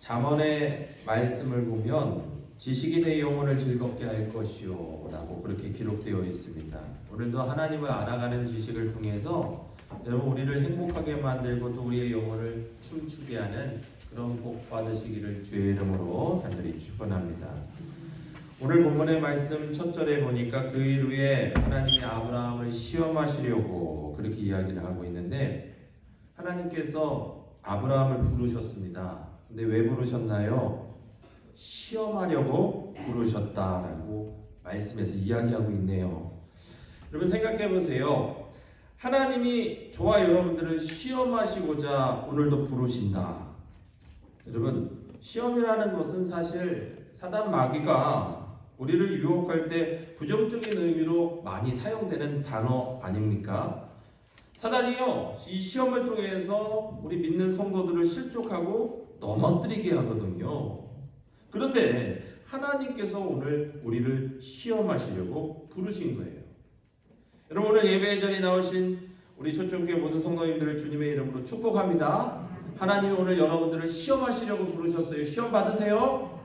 잠언의 말씀을 보면 지식이 내 영혼을 즐겁게 할 것이요 라고 그렇게 기록되어 있습니다. 오늘도 하나님을 알아가는 지식을 통해서 여러분 우리를 행복하게 만들고 또 우리의 영혼을 춤추게 하는 그런 복 받으시기를 주의 이름으로 간절히 축원합니다. 오늘 본문의 말씀 첫 절에 보니까 그 일 후에 하나님이 아브라함을 시험하시려고 그렇게 이야기를 하고 있는데, 하나님께서 아브라함을 부르셨습니다. 근데 왜 부르셨나요? 시험하려고 부르셨다라고 말씀에서 이야기하고 있네요. 여러분 생각해 보세요. 하나님이 저와 여러분들을 시험하시고자 오늘도 부르신다. 여러분, 시험이라는 것은 사실 사단 마귀가 우리를 유혹할 때 부정적인 의미로 많이 사용되는 단어 아닙니까? 사단이요, 이 시험을 통해서 우리 믿는 성도들을 실족하고 넘어뜨리게 하거든요. 그런데 하나님께서 오늘 우리를 시험하시려고 부르신 거예요. 여러분, 오늘 예배의 자리에 나오신 우리 초청교회 모든 성도님들을 주님의 이름으로 축복합니다. 하나님이 오늘 여러분들을 시험하시려고 부르셨어요. 시험 받으세요?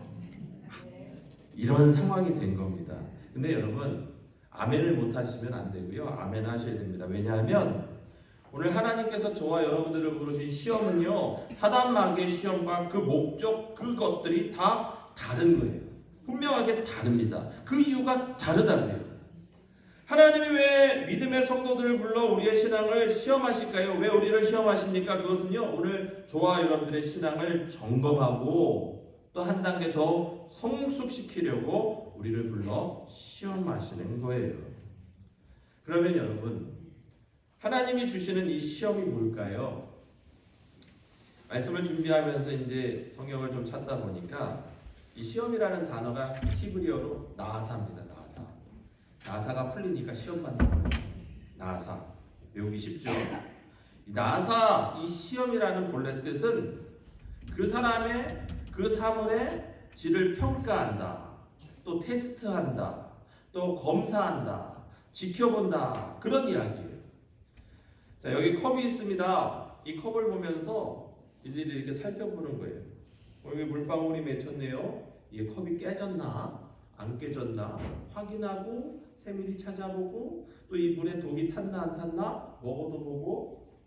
이런 상황이 된 겁니다. 근데 여러분, 아멘을 못 하시면 안 되고요. 아멘 하셔야 됩니다. 왜냐하면 오늘 하나님께서 저와 여러분들을 부르신 시험은요, 사단 마귀의 시험과 그 목적, 그것들이 다 다른 거예요. 분명하게 다릅니다. 그 이유가 다르다고요. 하나님이 왜 믿음의 성도들을 불러 우리의 신앙을 시험하실까요? 왜 우리를 시험하십니까? 그것은요, 오늘 저와 여러분들의 신앙을 점검하고 또 한 단계 더 성숙시키려고 우리를 불러 시험하시는 거예요. 그러면 여러분, 하나님이 주시는 이 시험이 뭘까요? 말씀을 준비하면서 이제 성경을 좀 찾다 보니까 이 시험이라는 단어가 히브리어로 나사입니다. 나사가 풀리니까 시험 받는 거예요. 나사. 외우기 쉽죠? 이 나사, 이 시험이라는 본래 뜻은 그 사람의 그 사물의 질을 평가한다, 또 테스트한다, 또 검사한다, 지켜본다, 그런 이야기예요. 자, 여기 컵이 있습니다. 이 컵을 보면서 일일이 이렇게 살펴보는 거예요. 여기 물방울이 맺혔네요. 이 컵이 깨졌나 안 깨졌나 확인하고 세밀히 찾아보고, 또 이 물에 독이 탔나 안 탔나 먹어도 보고,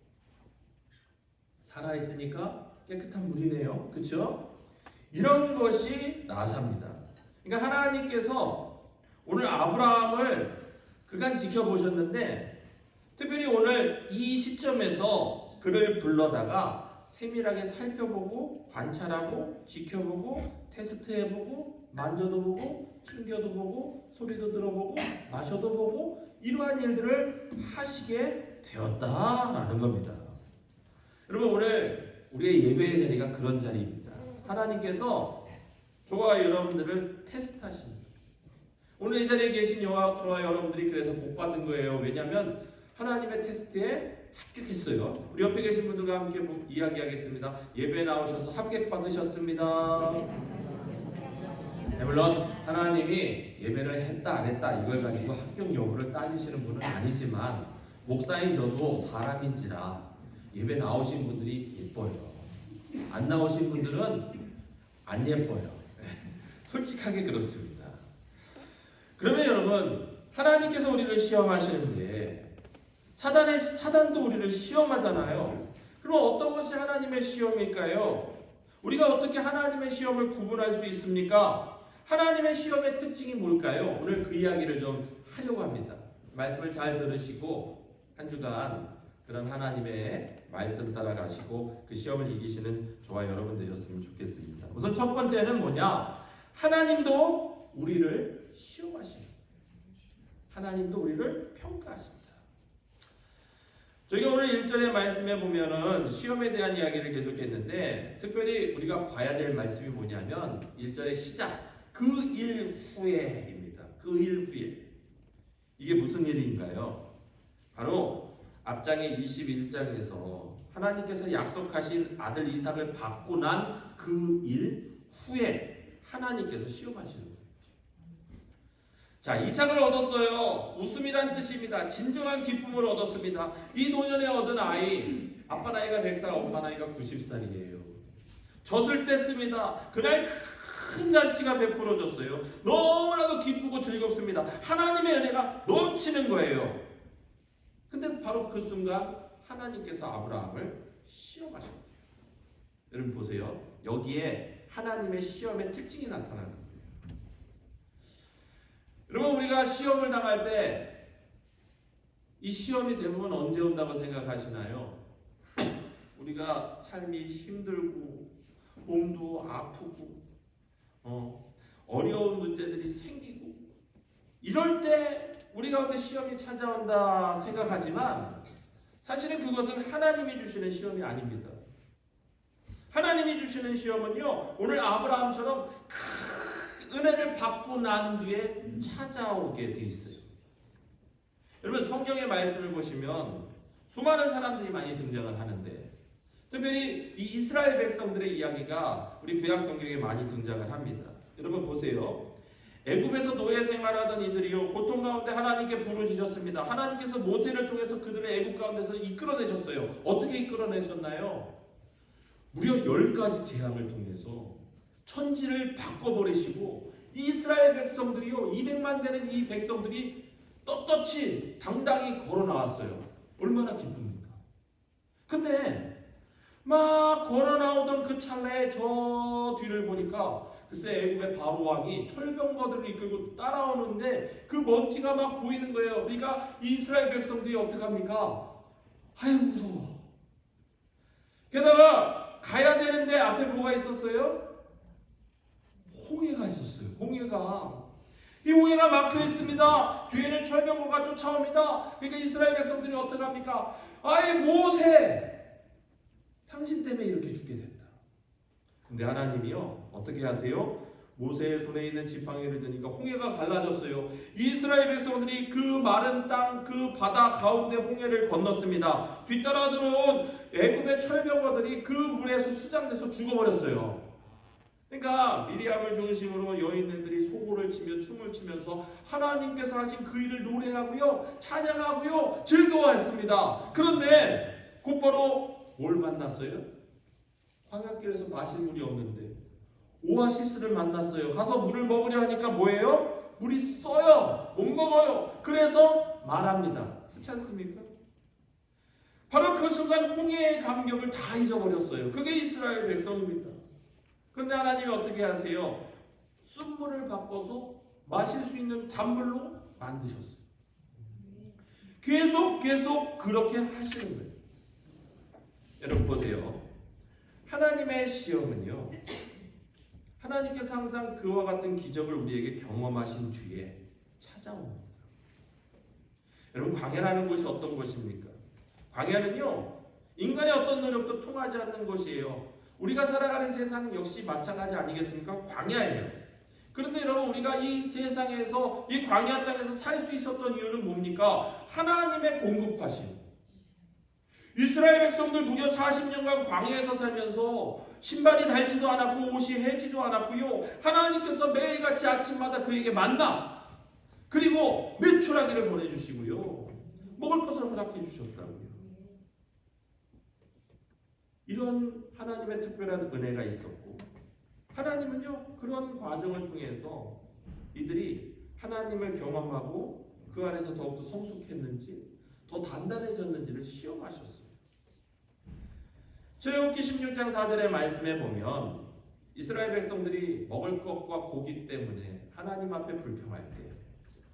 살아있으니까 깨끗한 물이네요. 그렇죠? 이런 것이 나사입니다. 그러니까 하나님께서 오늘 아브라함을 그간 지켜보셨는데, 특별히 오늘 이 시점에서 그를 불러다가 세밀하게 살펴보고 관찰하고 지켜보고 테스트해보고 만져도 보고 튕겨도 보고 소리도 들어보고 마셔도 보고, 이러한 일들을 하시게 되었다라는 겁니다. 여러분, 오늘 우리의 예배의 자리가 그런 자리입니다. 하나님께서 저와 여러분들을 테스트하십니다. 오늘 이 자리에 계신 저와 여러분들이 그래서 복 받은 거예요. 왜냐하면 하나님의 테스트에 합격했어요. 우리 옆에 계신 분들과 함께 이야기하겠습니다. 예배에 나오셔서 합격 받으셨습니다. 물론 하나님이 예배를 했다 안 했다 이걸 가지고 합격 여부를 따지시는 분은 아니지만, 목사인 저도 사람인지라 예배 나오신 분들이 예뻐요. 안 나오신 분들은 안 예뻐요. 솔직하게 그렇습니다. 그러면 여러분, 하나님께서 우리를 시험하시는데 사단도 우리를 시험하잖아요. 그럼 어떤 것이 하나님의 시험일까요? 우리가 어떻게 하나님의 시험을 구분할 수 있습니까? 하나님의 시험의 특징이 뭘까요? 오늘 그 이야기를 좀 하려고 합니다. 말씀을 잘 들으시고 한 주간 그런 하나님의 말씀 따라가시고 그 시험을 이기시는 저와 여러분 되셨으면 좋겠습니다. 우선 첫 번째는 뭐냐? 하나님도 우리를 시험하십니다. 하나님도 우리를 평가하십니다. 저희가 오늘 1절의 말씀에 보면은 시험에 대한 이야기를 계속했는데, 특별히 우리가 봐야 될 말씀이 뭐냐면 1절의 시작, 그 일 후에입니다. 그 일 후에. 이게 무슨 일인가요? 바로 앞장의 21장에서 하나님께서 약속하신 아들 이삭을 받고 난 그 일 후에 하나님께서 시험하시는 거예요. 자, 이삭을 얻었어요. 웃음이란 뜻입니다. 진정한 기쁨을 얻었습니다. 이 노년에 얻은 아이, 아빠 나이가 100살, 엄마 나이가 90살이에요. 젖을 뗐습니다. 그날 큰 잔치가 베풀어졌어요. 너무나도 기쁘고 즐겁습니다. 하나님의 은혜가 넘치는 거예요. 근데 바로 그 순간 하나님께서 아브라함을 시험하셨어요. 여러분 보세요. 여기에 하나님의 시험의 특징이 나타나는 거예요. 여러분 우리가 시험을 당할 때 이 시험이 대부분 언제 온다고 생각하시나요? 우리가 삶이 힘들고 몸도 아프고 어려운 문제들이 생기고 이럴 때 우리 가운데 시험이 찾아온다 생각하지만 사실은 그것은 하나님이 주시는 시험이 아닙니다. 하나님이 주시는 시험은요, 오늘 아브라함처럼 큰 은혜를 받고 난 뒤에 찾아오게 돼 있어요. 여러분 성경의 말씀을 보시면 수많은 사람들이 많이 등장을 하는데 특별히 이 이스라엘 백성들의 이야기가 우리 구약 성경에 많이 등장을 합니다. 여러분 보세요. 애굽에서 노예 생활하던 이들이요 고통 가운데 하나님께 부르짖었습니다. 하나님께서 모세를 통해서 그들의 애굽 가운데서 이끌어내셨어요. 어떻게 이끌어내셨나요? 무려 10가지 재앙을 통해서 천지를 바꿔버리시고 이스라엘 백성들이요 200만 되는 이 백성들이 떳떳이 당당히 걸어 나왔어요. 얼마나 기쁩니까? 근데 막 걸어 나오던 그 찰나에 저 뒤를 보니까 글쎄 애굽의 바로 왕이 철병거들을 이끌고 따라오는데 그 먼지가 막 보이는 거예요. 그러니까 이스라엘 백성들이 어떡합니까? 아유 무서워. 게다가 가야 되는데 앞에 뭐가 있었어요? 홍해가 있었어요. 홍해가. 이 홍해가 막혀 있습니다. 뒤에는 철병거가 쫓아옵니다. 그러니까 이스라엘 백성들이 어떡합니까? 아이 모세! 당신 때문에 이렇게 죽게 됐다. 근데 하나님이요 어떻게 하세요? 모세의 손에 있는 지팡이를 드니까 홍해가 갈라졌어요. 이스라엘 백성들이 그 마른 땅, 그 바다 가운데 홍해를 건넜습니다. 뒤따라 들어온 애굽의 철병거들이 그 물에서 수장돼서 죽어버렸어요. 그러니까 미리암을 중심으로 여인들이 소고를 치며 춤을 추면서 하나님께서 하신 그 일을 노래하고요, 찬양하고요, 즐거워했습니다. 그런데 곧바로 뭘 만났어요? 광야길에서 마실 물이 없는데 오아시스를 만났어요. 가서 물을 먹으려 하니까 뭐예요? 물이 써요. 못 먹어요. 그래서 말합니다. 그렇지 않습니까? 바로 그 순간 홍해의 감격을 다 잊어버렸어요. 그게 이스라엘 백성입니다. 그런데 하나님이 어떻게 하세요? 쓴물을 바꿔서 마실 수 있는 단물로 만드셨어요. 계속 그렇게 하시는 거예요. 여러분 보세요. 하나님의 시험은요, 하나님께서 항상 그와 같은 기적을 우리에게 경험하신 뒤에 찾아옵니다. 여러분 광야라는 곳이 어떤 곳입니까? 광야는요 인간의 어떤 노력도 통하지 않는 곳이에요. 우리가 살아가는 세상 역시 마찬가지 아니겠습니까? 광야예요. 그런데 여러분 우리가 이 세상에서 이 광야 땅에서 살 수 있었던 이유는 뭡니까? 하나님의 공급하심. 이스라엘 백성들 무려 40년간 광야에서 살면서 신발이 닳지도 않았고 옷이 해지도 않았고요. 하나님께서 매일같이 아침마다 그에게 만나 그리고 메추라기를 보내주시고요. 먹을 것을 허락해 주셨다고요. 이런 하나님의 특별한 은혜가 있었고 하나님은요 그런 과정을 통해서 이들이 하나님을 경험하고 그 안에서 더욱더 성숙했는지 더 단단해졌는지를 시험하셨어요. 출애굽기 16장 4절의 말씀에 보면 이스라엘 백성들이 먹을 것과 고기 때문에 하나님 앞에 불평할 때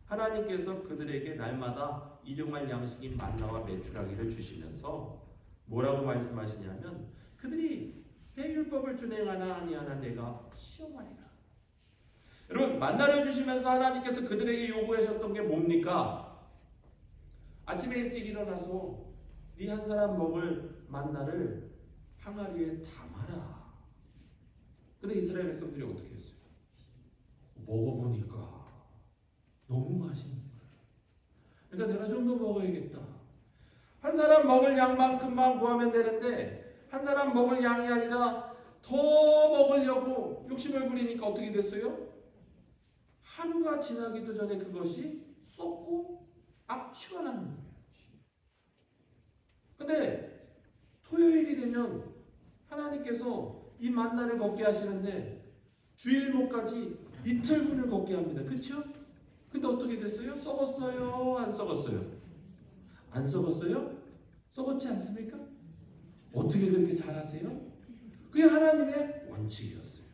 하나님께서 그들에게 날마다 일용할 양식인 만나와 메추라기를 주시면서 뭐라고 말씀하시냐면 그들이 내 율법을 준행하나 아니하나 내가 시험하리라. 여러분 만나를 주시면서 하나님께서 그들에게 요구하셨던 게 뭡니까? 아침에 일찍 일어나서 네 한 사람 먹을 만나를 항아리에 담아라. 근데 이스라엘 백성들이 어떻게 했어요? 먹어보니까 너무 맛있는 거야. 그러니까 내가 좀 더 먹어야겠다. 한 사람 먹을 양만큼만 구하면 되는데 한 사람 먹을 양이 아니라 더 먹으려고 욕심을 부리니까 어떻게 됐어요? 하루가 지나기도 전에 그것이 썩고 악취가 나는 거예요. 근데 토요일이 되면 하나님께서 이 만나를 걷게 하시는데 주일목까지 이틀분을 걷게 합니다. 그렇죠? 근데 어떻게 됐어요? 썩었어요? 안 썩었어요? 안 썩었어요? 썩었지 않습니까? 어떻게 그렇게 잘하세요? 그게 하나님의 원칙이었어요.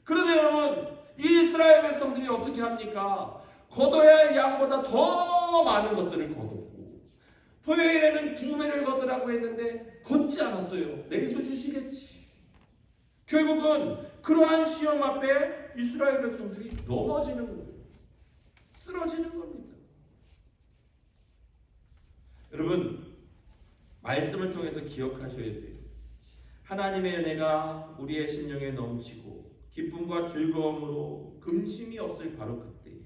그런데 여러분, 이 이스라엘 백성들이 어떻게 합니까? 거둬야 할 양보다 더 많은 것들을 거뒀고, 토요일에는 2배를 거두라고 했는데 걷지 않았어요. 내일도 주시겠지. 결국은 그러한 시험 앞에 이스라엘 백성들이 넘어지는 거예요. 쓰러지는 겁니다. 여러분, 말씀을 통해서 기억하셔야 돼요. 하나님의 은혜가 우리의 심령에 넘치고 기쁨과 즐거움으로 근심이 없을 바로 그때에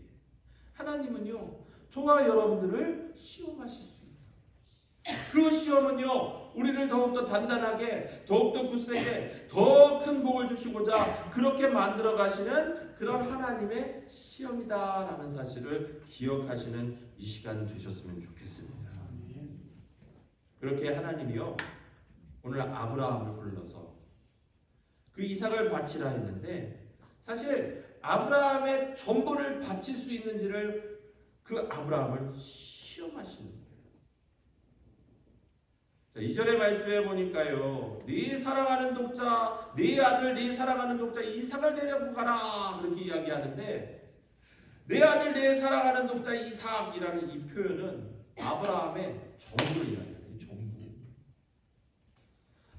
하나님은요, 저와 여러분들을 시험하실 수 있다. 그 시험은요, 우리를 더욱더 단단하게, 더욱더 굳세게, 더 큰 복을 주시고자 그렇게 만들어 가시는 그런 하나님의 시험이다라는 사실을 기억하시는 이 시간 되셨으면 좋겠습니다. 그렇게 하나님이요, 오늘 아브라함을 불러서 그 이삭을 바치라 했는데, 사실 아브라함의 전부를 바칠 수 있는지를 그 아브라함을 시험하시는 거예요. 자, 2절의 말씀에 보니까요, 네 사랑하는 독자, 네 아들, 네 사랑하는 독자 이삭을 데리고 가라 그렇게 이야기하는데, 내 아들, 내 사랑하는 독자 이삭이라는 이 표현은 아브라함의 전부를 이야기해요. 전부.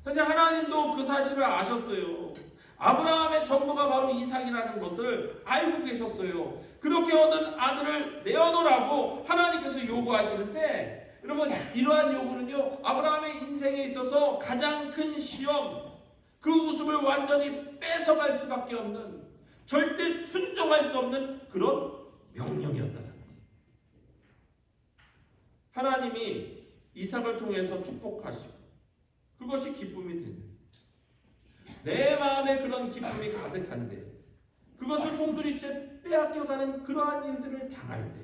사실 하나님도 그 사실을 아셨어요. 아브라함의 전부가 바로 이삭이라는 것을 알고 계셨어요. 그렇게 얻은 아들을 내어놓으라고 하나님께서 요구하시는데, 여러분, 이러한 요구는요, 아브라함의 인생에 있어서 가장 큰 시험, 그 웃음을 완전히 뺏어갈 수밖에 없는, 절대 순종할 수 없는 그런 명령이었다는 거예요. 하나님이 이삭을 통해서 축복하시고 그것이 기쁨이 되는, 내 마음에 그런 기쁨이 가득한데 그것을 송두리째 빼앗겨가는 그러한 일들을 당할 때,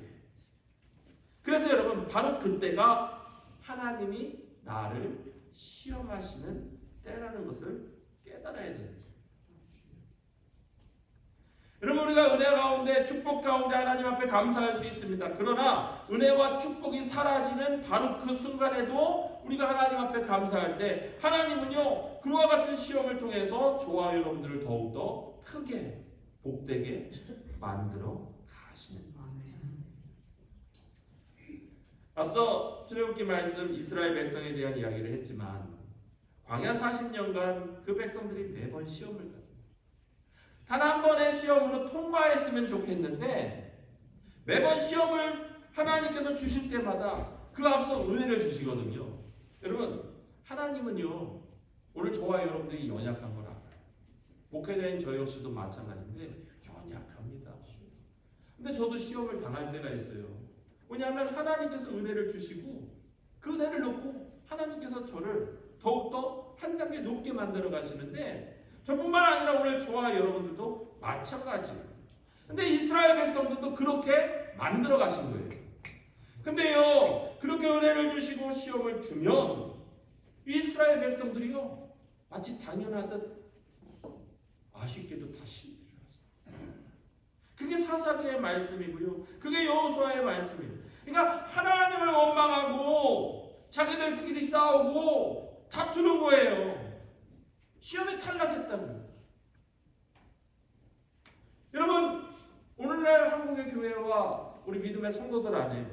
그래서 여러분, 바로 그때가 하나님이 나를 시험하시는 때라는 것을 깨달아야 되는 거예요. 여러분, 우리가 은혜 가운데, 축복 가운데 하나님 앞에 감사할 수 있습니다. 그러나 은혜와 축복이 사라지는 바로 그 순간에도 우리가 하나님 앞에 감사할 때 하나님은요, 그와 같은 시험을 통해서 저와 여러분들을 더욱더 크게 복되게 만들어 가시는 거예요. 앞서 출애굽기 말씀 이스라엘 백성에 대한 이야기를 했지만, 광야 40년간 그 백성들이 매번 시험을 받습니다. 단 한 번의 시험으로 통과했으면 좋겠는데, 매번 시험을 하나님께서 주실 때마다 그 앞서 은혜를 주시거든요. 여러분, 하나님은요, 오늘 저와 여러분들이 연약한 걸 알아요. 목회자인 저 역시도 마찬가지인데 연약합니다. 근데 저도 시험을 당할 때가 있어요. 왜냐하면 하나님께서 은혜를 주시고 그 은혜를 놓고 하나님께서 저를 더욱더 한 단계 높게 만들어 가시는데, 저뿐만 아니라 오늘 저와 여러분들도 마찬가지예요. 근데 이스라엘 백성들도 그렇게 만들어 가신 거예요. 근데요, 그렇게 은혜를 주시고 시험을 주면 이스라엘 백성들이요, 마치 당연하듯 아쉽게도 다 실패했어요. 그게 사사기의 말씀이고요, 그게 여호수아의 말씀이에요. 그러니까 하나님을 원망하고 자기들끼리 싸우고 다투는 거예요. 시험에 탈락했다고요. 여러분, 오늘날 한국의 교회와 우리 믿음의 성도들 안에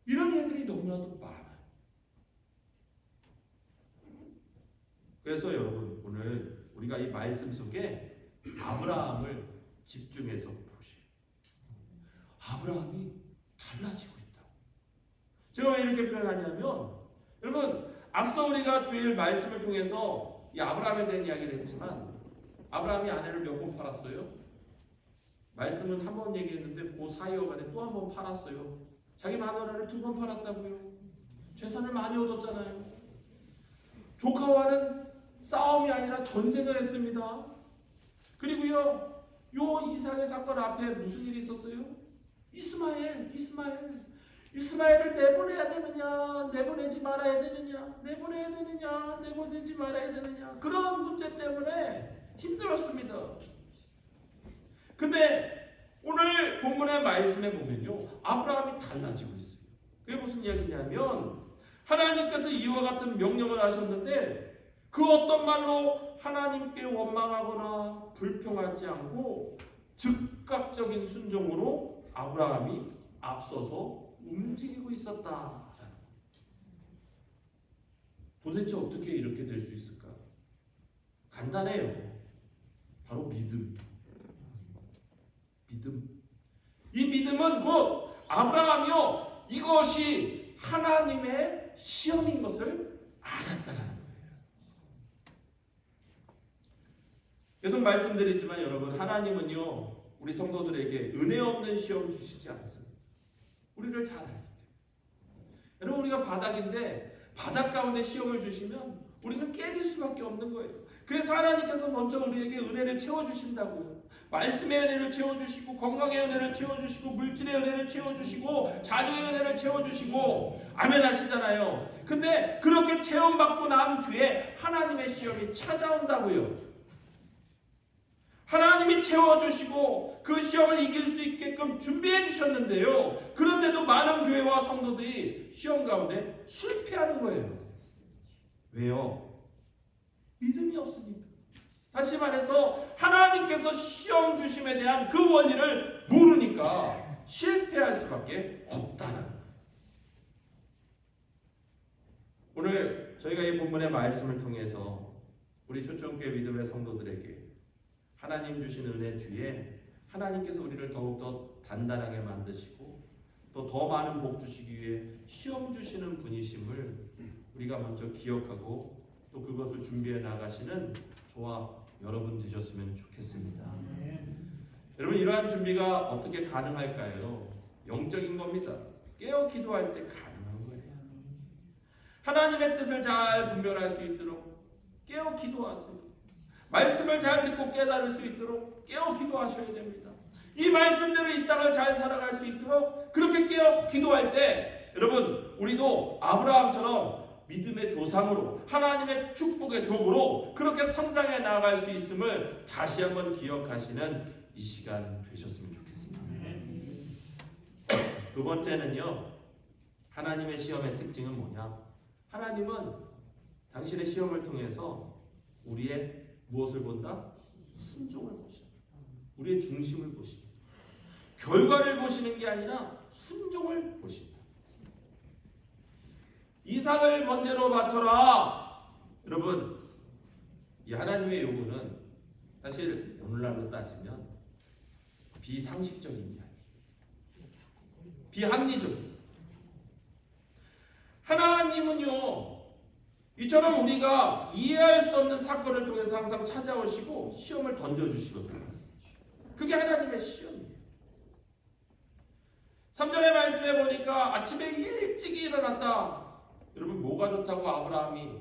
이런 일들이 너무나도 많아요. 그래서 여러분, 오늘 우리가 이 말씀 속에 아브라함을 집중해서 보시오. 아브라함이 달라지고 있다고. 제가 왜 이렇게 표현하냐면, 여러분, 앞서 우리가 주일 말씀을 통해서 이 아브라함에 대한 이야기를 했지만, 아브라함이 아내를 몇 번 팔았어요? 말씀은 한 번 얘기했는데 그 사이어간에 또 한 번 팔았어요. 자기 마누라를 2번 팔았다고요. 재산을 많이 얻었잖아요. 조카와는 싸움이 아니라 전쟁을 했습니다. 그리고요, 요 이삭의 사건 앞에 무슨 일이 있었어요? 이스마엘. 이스마엘을 내보내야 되느냐, 내보내지 말아야 되느냐, 내보내야 되느냐, 내보내지 말아야 되느냐, 그런 문제 때문에 힘들었습니다. 근데 오늘 본문의 말씀에 보면요, 아브라함이 달라지고 있어요. 그게 무슨 이야기냐면 하나님께서 이와 같은 명령을 하셨는데 그 어떤 말로 하나님께 원망하거나 불평하지 않고 즉각적인 순종으로 아브라함이 앞서서 움직이고 있었다. 도대체 어떻게 이렇게 될 수 있을까? 간단해요. 바로 믿음. 이 믿음은 곧 아브라함이요, 이것이 하나님의 시험인 것을 알았다는 거예요. 계속 말씀드리지만 여러분, 하나님은요 우리 성도들에게 은혜 없는 시험 주시지 않습니다. 우리를 잘 알기 때문에. 여러분, 우리가 바닥인데 바닥 가운데 시험을 주시면 우리는 깨질 수밖에 없는 거예요. 그래서 하나님께서 먼저 우리에게 은혜를 채워주신다고요. 말씀의 은혜를 채워주시고, 건강의 은혜를 채워주시고, 물질의 은혜를 채워주시고, 자녀의 은혜를 채워주시고, 아멘 하시잖아요. 근데 그렇게 체험받고 난 뒤에 하나님의 시험이 찾아온다고요. 하나님이 채워주시고 그 시험을 이길 수 있게끔 준비해 주셨는데요, 그런데도 많은 교회와 성도들이 시험 가운데 실패하는 거예요. 왜요? 믿음이 없으니까. 다시 말해서 하나님께서 시험 주심에 대한 그 원리를 모르니까 실패할 수밖에 없다는 거예요. 오늘 저희가 이 본문의 말씀을 통해서 우리 초청교회 믿음의 성도들에게 하나님 주신 은혜 뒤에 하나님께서 우리를 더욱더 단단하게 만드시고 또 더 많은 복 주시기 위해 시험 주시는 분이심을 우리가 먼저 기억하고 또 그것을 준비해 나가시는 저와 여러분 되셨으면 좋겠습니다. 여러분, 이러한 준비가 어떻게 가능할까요? 영적인 겁니다. 깨어 기도할 때 가능한 거예요. 하나님의 뜻을 잘 분별할 수 있도록 깨어 기도하세요. 말씀을 잘 듣고 깨달을 수 있도록 깨어 기도하셔야 됩니다. 이 말씀대로 이 땅을 잘 살아갈 수 있도록 그렇게 깨어 기도할 때 여러분, 우리도 아브라함처럼 믿음의 조상으로 하나님의 축복의 도구로 그렇게 성장해 나아갈 수 있음을 다시 한번 기억하시는 이 시간 되셨으면 좋겠습니다. 두 번째는요, 하나님의 시험의 특징은 뭐냐? 하나님은 당신의 시험을 통해서 우리의 무엇을 본다? 순종을 보십니다. 우리의 중심을 보십니다. 결과를 보시는 게 아니라 순종을 보십니다. 이삭을 번제로 바쳐라. 여러분, 이 하나님의 요구는 사실 오늘날로 따지면 비상식적인 이야기, 비합리적인. 하나님은요, 이처럼 우리가 이해할 수 없는 사건을 통해서 항상 찾아오시고 시험을 던져주시거든요. 그게 하나님의 시험이에요. 3절의 말씀에 보니까 아침에 일찍 일어났다. 여러분, 뭐가 좋다고 아브라함이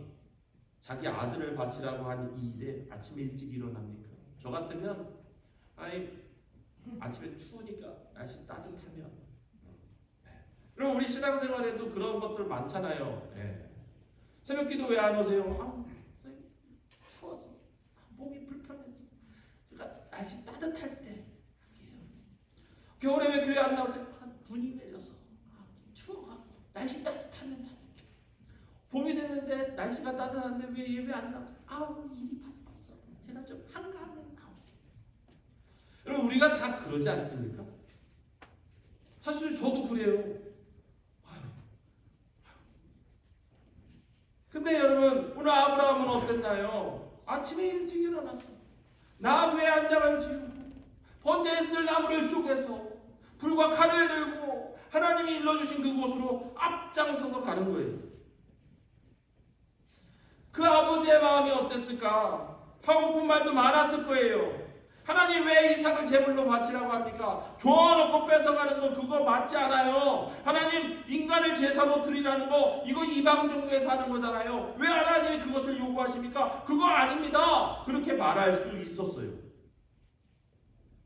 자기 아들을 바치라고 한 이 일에 아침에 일찍 일어납니까? 저 같으면 아침에 추우니까 날씨 따뜻하면. 그럼 우리 신앙생활에도 그런 것들 많잖아요. 새벽기도 왜 안 오세요? 추워서 몸이 불편해서 제가 날씨 따뜻할 때 할게요. 겨울에 왜 교회 안 나오세요? 눈이 내려서 추워. 날씨 따뜻하면 할게요. 봄이 됐는데 날씨가 따뜻한데 왜 예배 안 나오세요? 일이 바빠서 제가 좀 한가하면 나올게요. 여러분, 우리가 다 그러지 않습니까? 사실 저도 그래요. 근데 여러분, 오늘 아브라함은 어땠나요? 아침에 일찍 일어났어. 나무에 안장을 지우고 번제에 쓸 나무를 쪼개서 불과 칼을 들고 하나님이 일러주신 그곳으로 앞장서서 가는 거예요. 그 아버지의 마음이 어땠을까? 하고픈 말도 많았을 거예요. 하나님 왜 이삭을 제물로 바치라고 합니까? 줘놓고 뺏어가는 거 그거 맞지 않아요. 하나님 인간을 제사로 드리라는 거 이거 이방 종교에서 하는 거잖아요. 왜 하나님이 그것을 요구하십니까? 그거 아닙니다. 그렇게 말할 수 있었어요.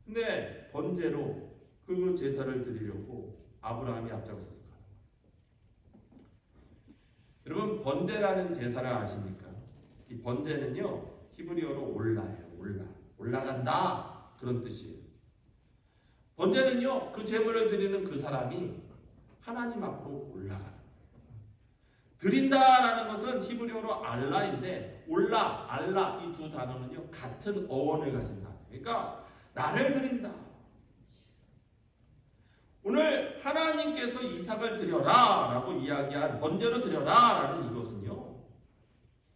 근데 번제로 그 제사를 드리려고 아브라함이 앞장서서 가는 거예요. 여러분 번제라는 제사를 아십니까? 이 번제는요 히브리어로 올라예요. 올라간다 그런 뜻이에요. 번제는요 그 제물을 드리는 그 사람이 하나님 앞으로 올라가는, 드린다라는 것은 히브리어로 알라인데 올라, 알라 이 두 단어는요 같은 어원을 가진다. 그러니까 나를 드린다. 오늘 하나님께서 이삭을 드려라 라고 이야기한 번제로 드려라 라는 이것은요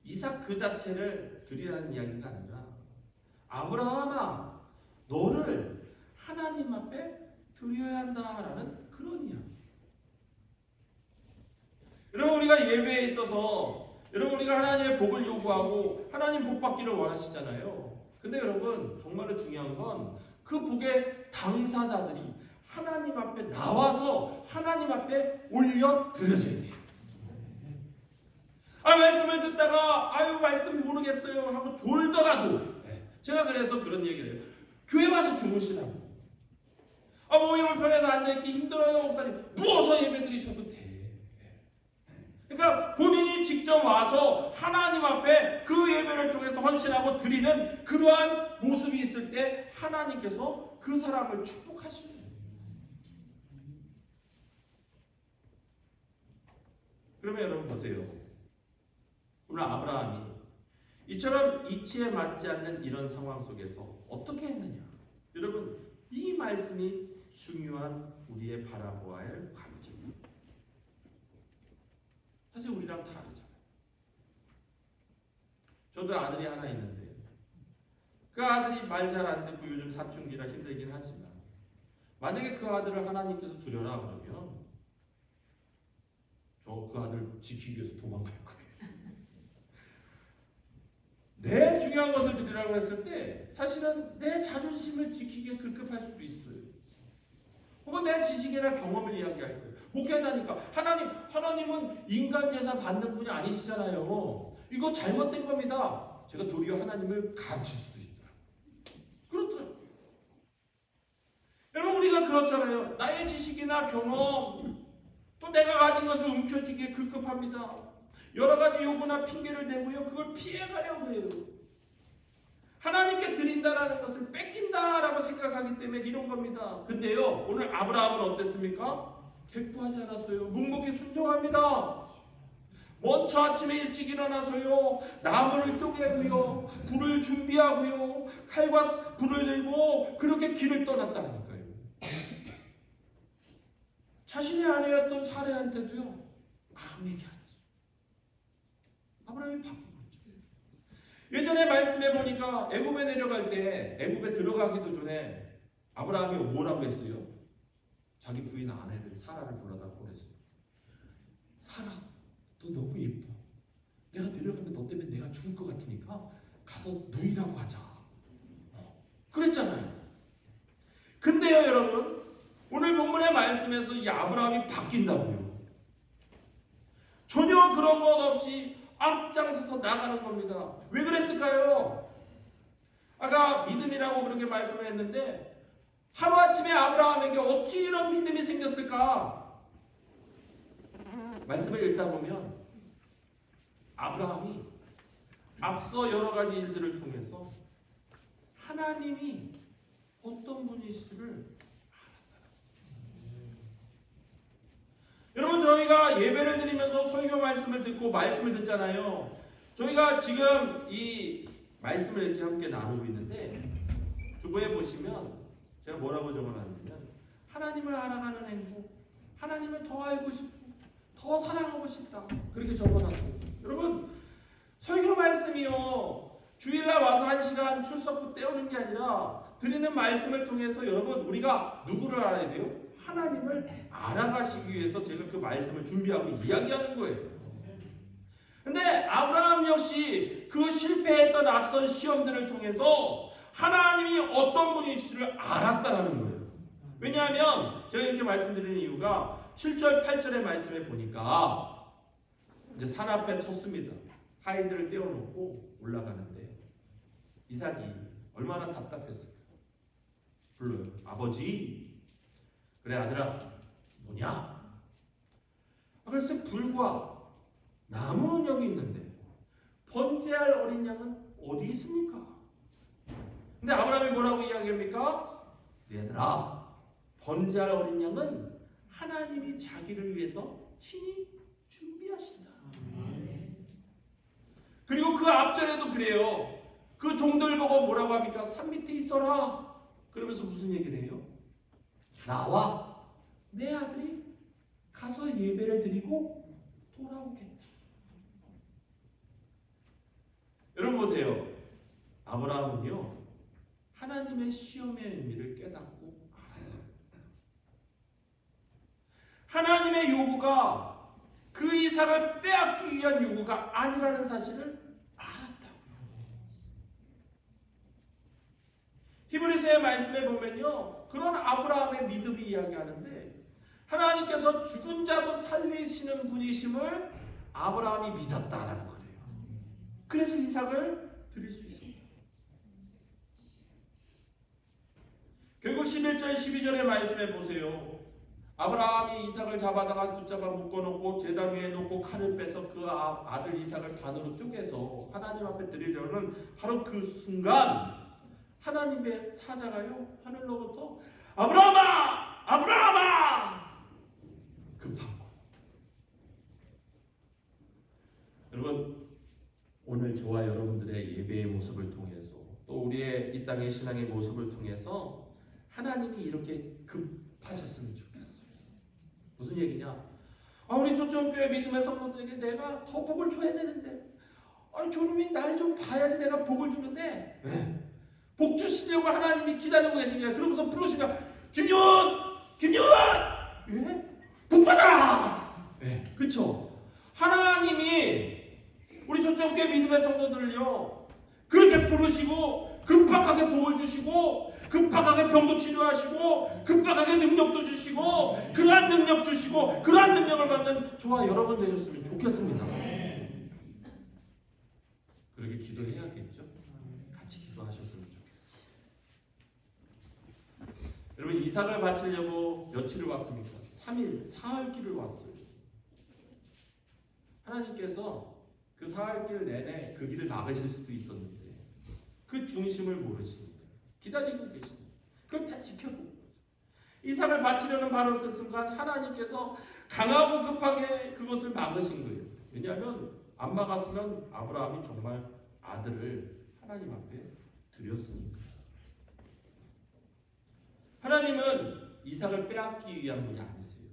이삭 그 자체를 드리라는 이야기가 아니라 아브라함아 너를 하나님 앞에 드려야 한다라는 그런 이야기. 여러분 우리가 예배에 있어서 여러분 우리가 하나님의 복을 요구하고 하나님 복 받기를 원하시잖아요. 근데 여러분 정말로 중요한 건 그 복의 당사자들이 하나님 앞에 나와서 하나님 앞에 올려 드려져야 돼요. 말씀을 듣다가 말씀 모르겠어요 하고 졸더라도 제가 그래서 그런 얘기를 해요. 교회 와서 주무시라고. 모임 불편해서 앉아있기 힘들어요 목사님. 누워서 예배 드리셔도 돼. 그러니까 본인이 직접 와서 하나님 앞에 그 예배를 통해서 헌신하고 드리는 그러한 모습이 있을 때 하나님께서 그 사람을 축복하시는 거예요. 그러면 여러분 보세요. 오늘 아브라함이 이처럼 이치에 맞지 않는 이런 상황 속에서 어떻게 했느냐? 여러분 이 말씀이 중요한 우리의 바라보아야 할 관점입니다. 사실 우리랑 다르잖아요. 저도 아들이 하나 있는데 그 아들이 말 잘 안 듣고 요즘 사춘기라 힘들긴 하지만 만약에 그 아들을 하나님께서 드려라 그러면 저 그 아들 지키기 위해서 도망갈 거예요. 내 중요한 것을 드리라고 했을 때 사실은 내 자존심을 지키기에 급급할 수도 있어요. 혹은 내 지식이나 경험을 이야기할 거예요. 목회자니까 하나님은 인간 제사 받는 분이 아니시잖아요. 이거 잘못된 겁니다. 제가 도리어 하나님을 가르칠 수도 있다. 그렇더라고요. 여러분 우리가 그렇잖아요. 나의 지식이나 경험 또 내가 가진 것을 움켜쥐기에 급급합니다. 여러 가지 요구나 핑계를 대고요. 그걸 피해가려고 해요. 하나님께 드린다라는 것을 뺏긴다라고 생각하기 때문에 이런 겁니다. 근데요, 오늘 아브라함은 어땠습니까? 객부하지 않았어요. 묵묵히 순종합니다. 먼저 아침에 일찍 일어나서요, 나무를 쪼개고요, 불을 준비하고요, 칼과 불을 들고 그렇게 길을 떠났다니까요. 자신의 아내였던 사레한테도요, 아무 얘기 안 했어요. 아브라함이 바뀐 거죠. 예전에 말씀해 보니까 애굽에 내려갈 때, 애굽에 들어가기도 전에 아브라함이 뭐라고 했어요? 자기 부인 아내를 사라를 불러다가 그랬어요. 사라, 너 너무 예뻐. 내가 내려가면 너 때문에 내가 죽을 것 같으니까 가서 누이라고 하자. 그랬잖아요. 근데요 여러분, 오늘 본문의 말씀에서 이 아브라함이 바뀐다고요. 전혀 그런 것 없이 앞장서서 나가는 겁니다. 왜 그랬을까요? 아까 믿음이라고 그렇게 말씀을 했는데 하루아침에 아브라함에게 어찌 이런 믿음이 생겼을까? 말씀을 읽다 보면 아브라함이 앞서 여러 가지 일들을 통해서 하나님이 어떤 분이시를 알았다. 여러분 저희가 예배를 드리면서 설교 말씀을 듣고 말씀을 듣잖아요. 저희가 지금 이 말씀을 이렇게 함께 나누고 있는데 주보에 보시면 제가 뭐라고 적어놨냐면 하나님을 알아가는 행복, 하나님을 더 알고 싶고 더 사랑하고 싶다 그렇게 적어놨고, 여러분 설교 말씀이요 주일날 와서 1시간 출석부 떼우는 게 아니라 드리는 말씀을 통해서 여러분 우리가 누구를 알아야 돼요? 하나님을 알아가시기 위해서 제가 그 말씀을 준비하고 이야기하는 거예요. 근데 아브라함 역시 그 실패했던 앞선 시험들을 통해서 하나님이 어떤 분이실지를 알았다는 거예요. 왜냐하면 제가 이렇게 말씀드리는 이유가 7절 8절의 말씀에 보니까 이제 산 앞에 섰습니다. 하인들을 떼어놓고 올라가는데 이삭이 얼마나 답답했을까. 불러요. 아버지. 그래 아들아 뭐냐? 그래서 불과 나무는 여기 있는데 번제할 어린 양은 어디 있습니까? 근데 아브라함이 뭐라고 이야기합니까? 얘들아, 번제할 어린 양은 하나님이 자기를 위해서 친히 준비하신다. 그리고 그 앞전에도 그래요. 그 종들 보고 뭐라고 합니까? 산 밑에 있어라. 그러면서 무슨 얘기를 해요? 나와 내 아들이 가서 예배를 드리고 돌아오겠다. 여러분 보세요. 아브라함은요, 하나님의 시험의 의미를 깨닫고 알았어요. 하나님의 요구가 그 이삭을 빼앗기 위한 요구가 아니라는 사실을 알았다고요. 히브리서의 말씀에 보면요, 그런 아브라함의 믿음이 이야기하는데 하나님께서 죽은 자도 살리시는 분이심을 아브라함이 믿었다라고 그래요. 그래서 이삭을 드릴 수 있습니다. 결국 11절 12절의 말씀에 보세요. 아브라함이 이삭을 잡아다가 붙잡아 묶어놓고 제단 위에 놓고 칼을 빼서 그 아들 이삭을 반으로 쪼개서 하나님 앞에 드리려는 바로 그 순간 하나님의 사자가요, 하늘로부터 아브라함아! 아브라함아! 급한 거. 여러분, 오늘 저와 여러분들의 예배의 모습을 통해서 또 우리의 이 땅의 신앙의 모습을 통해서 하나님이 이렇게 급하셨으면 좋겠어요. 무슨 얘기냐? 우리 초점교회 믿음의 성도들에게 내가 더 복을 줘야 되는데, 주님이 날 좀 봐야지 내가 복을 주는데, 왜? 복 주시려고 하나님이 기다리고 계신 거야. 그러면서 부르시냐? 김윤! 예? 복 받아라! 예, 그렇죠? 하나님이 우리 초점교회 믿음의 성도들을요, 그렇게 부르시고 급박하게 복을 주시고 급박하게 병도 치료하시고 급박하게 능력도 주시고 그러한 능력 주시고 그러한 능력을 받는 저와 여러분 되셨으면 좋겠습니다. 그렇게 기도해야겠죠. 같이 기도하셨으면 좋겠어요. 여러분, 이삭을 바치려고 며칠을 왔습니까? 3일, 사흘길을 왔어요. 하나님께서 그 사흘길 내내 그 길을 막으실 수도 있었는데 그 중심을 모르시니까 기다리고 계십니다. 그럼 다 지켜보고 이삭을 바치려는 바로 그 순간 하나님께서 강하고 급하게 그것을 막으신 거예요. 왜냐하면 안 막았으면 아브라함이 정말 아들을 하나님 앞에 드렸으니까. 하나님은 이삭을 빼앗기 위한 분이 아니세요.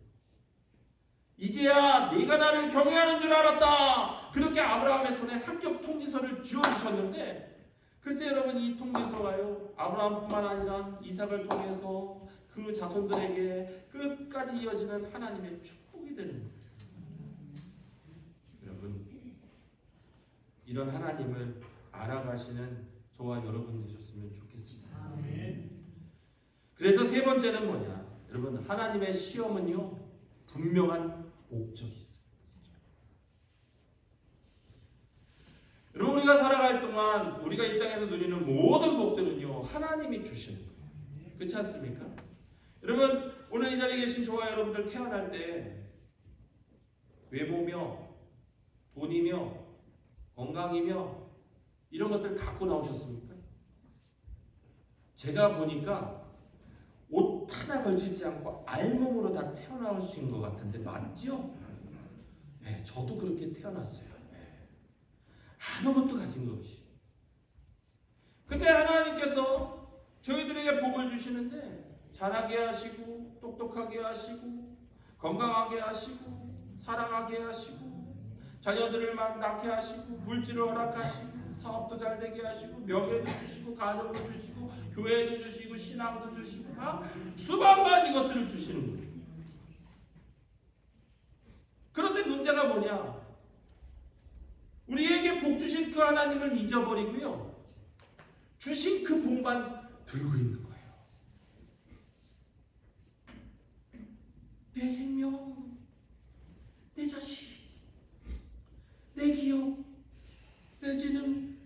이제야 네가 나를 경외하는 줄 알았다. 그렇게 아브라함의 손에 합격 통지서를 쥐어주셨는데, 글쎄 여러분, 이 통지서가요, 아브라함뿐만 아니라 이삭을 통해서 그 자손들에게 끝까지 이어지는 하나님의 축복이 되는 거예요. 여러분, 이런 하나님을 알아가시는 저와 여러분 되셨으면 좋겠습니다. 그래서 세 번째는 뭐냐? 여러분, 하나님의 시험은요, 분명한 목적이 있어요. 여러분, 우리가 살아갈 동안 우리가 이 땅에서 누리는 모든 복들은요, 하나님이 주시는 거예요. 그렇지 않습니까? 여러분, 오늘 이 자리에 계신 저와 여러분들 태어날 때 외모며 돈이며 건강이며 이런 것들 갖고 나오셨습니까? 제가 보니까 옷 하나 걸치지 않고 알몸으로 다 태어나신 것 같은데 맞죠? 네, 저도 그렇게 태어났어요. 네. 아무것도 가진 것 없이. 근데 하나님께서 저희들에게 복을 주시는데 자라게 하시고 똑똑하게 하시고 건강하게 하시고 사랑하게 하시고 자녀들을 막 낳게 하시고 물질을 허락하시고 사업도 잘 되게 하시고 명예도 주시고 가정도 주시고 교회도 주시고 신앙도 주시고 막 수만 가지 것들을 주시는 거예요. 그런데 문제가 뭐냐? 우리에게 복 주신 그 하나님을 잊어버리고요, 주신 그 복만 들고 있는 거예요. 내 생명, 내 자식, 내 기업, 내 지능,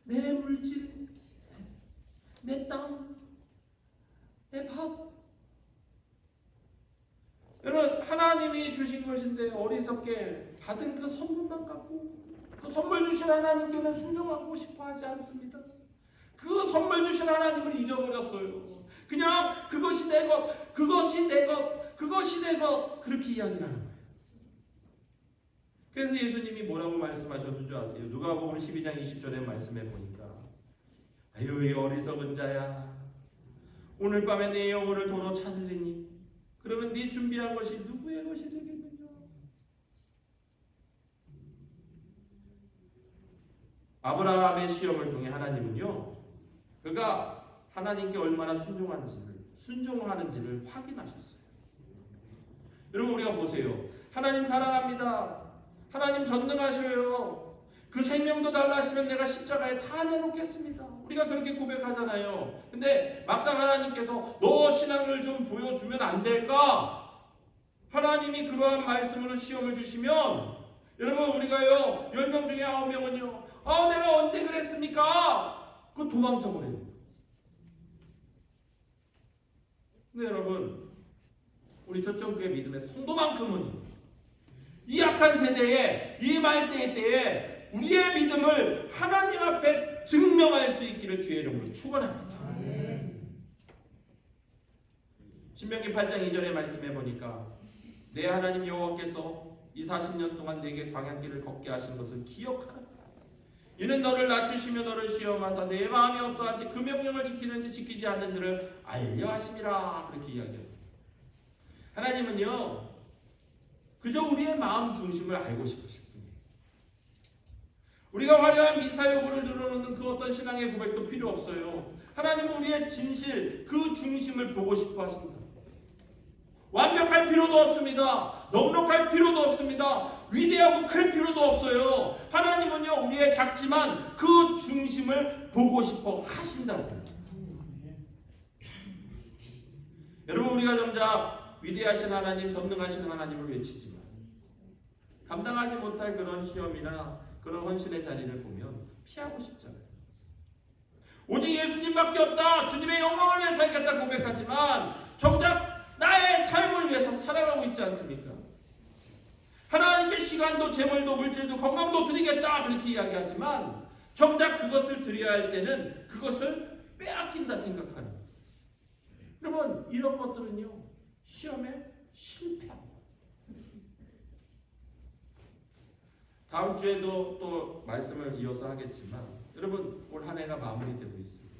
내 물질, 내 땅, 내 밥. 여러분, 하나님이 주신 것인데 어리석게 받은 그 선물만 갖고 그 선물 주신 하나님께는 순종하고 싶어 하지 않습니다. 그 선물 주신 하나님을 잊어버렸어요. 그냥 그것이 내 것, 그것이 내 것, 그것이 내 것, 그렇게 이야기를 하는 거예요. 그래서 예수님이 뭐라고 말씀하셨는 줄 아세요? 누가복음 12장 20절에 말씀해 보니까 아유 이 어리석은 자야, 오늘 밤에 내 영혼을 도로 찾으리니 그러면 네 준비한 것이 누구의 것이 되겠느냐? 아브라함의 시험을 통해 하나님은요, 그가 하나님께 얼마나 순종하는지를 확인하셨어요. 여러분, 우리가 보세요. 하나님 사랑합니다. 하나님 전능하셔요. 그 생명도 달라 하시면 내가 십자가에 다 내놓겠습니다. 우리가 그렇게 고백하잖아요. 근데 막상 하나님께서 너 신앙을 좀 보여주면 안 될까? 하나님이 그러한 말씀으로 시험을 주시면, 여러분, 우리가요 10명 중에 9명은요 내가 언제 그랬습니까? 그거 도망쳐 버려요. 근데 여러분, 우리 초청교회 믿음의 성도만큼은 이 악한 세대에, 이 말세의 때에 우리의 믿음을 하나님 앞에 증명할 수 있기를 주의 이름으로 축원합니다. 신명기 8장 2절의 말씀해 보니까 내 하나님 여호와께서 이 40년 동안 내게 광야길을 걷게 하신 것을 기억하라. 이는 너를 낮추시며 너를 시험하사 내 마음이 어떠한지 그 명령을 지키는지 지키지 않는지를 알려 하심이라. 그렇게 이야기합니다. 하나님은요 그저 우리의 마음 중심을 알고 싶으실 뿐이에요. 우리가 화려한 미사여구를 늘어놓는 그 어떤 신앙의 고백도 필요 없어요. 하나님은 우리의 진실, 그 중심을 보고 싶어 하십니다. 완벽할 필요도 없습니다. 넉넉할 필요도 없습니다. 위대하고 클 필요도 없어요. 하나님은요 우리의 작지만 그 중심을 보고 싶어 하신다고요. 여러분, 우리가 정작 위대하신 하나님, 전능하신 하나님을 외치지만 감당하지 못할 그런 시험이나 그런 헌신의 자리를 보면 피하고 싶잖아요. 오직 예수님밖에 없다, 주님의 영광을 위해 살겠다 고백하지만 정작 나의 삶을 위해서 살아가고 있지 않습니까? 하나님께 시간도 재물도 물질도 건강도 드리겠다 그렇게 이야기하지만 정작 그것을 드려야 할 때는 그것을 빼앗긴다 생각하는 거예요. 여러분, 이런 것들은요 시험에 실패합니다. 다음 주에도 또 말씀을 이어서 하겠지만 여러분, 올 한 해가 마무리되고 있습니다.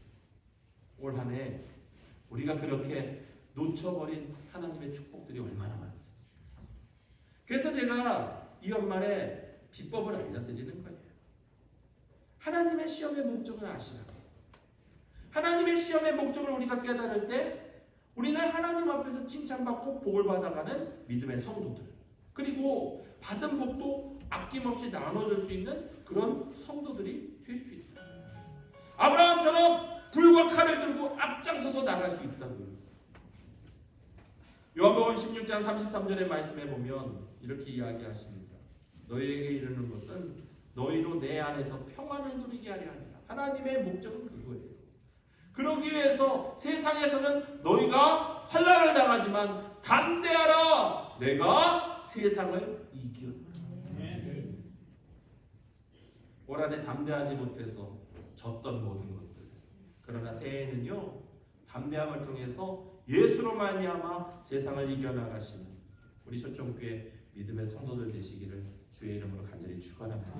올 한 해 우리가 그렇게 놓쳐버린 하나님의 축복들이 얼마나 많습니까? 그래서 제가 이 연말에 비법을 알려드리는 거예요. 하나님의 시험의 목적을 아시라고. 하나님의 시험의 목적을 우리가 깨달을 때 우리는 하나님 앞에서 칭찬받고 복을 받아가는 믿음의 성도들, 그리고 받은 복도 아낌없이 나눠줄 수 있는 그런 성도들이 될 수 있다. 아브라함처럼 불과 칼을 들고 앞장서서 나갈 수 있다고요. 요한복음 16장 33절의 말씀에 보면 이렇게 이야기하십니다. 너희에게 이르는 것은 너희로 내 안에서 평안을 누리게 하려 합니다. 하나님의 목적은 그거예요. 그러기 위해서 세상에서는 너희가 환난을 당하지만 담대하라, 내가 세상을 이겼다. 올 한해 담대하지 못해서 졌던 모든 것들, 그러나 새해에는요 담대함을 통해서 예수로 말미암아 세상을 이겨나가시는 우리 초청교회 믿음의 성도들 되시기를 주의 이름으로 간절히 축원합니다.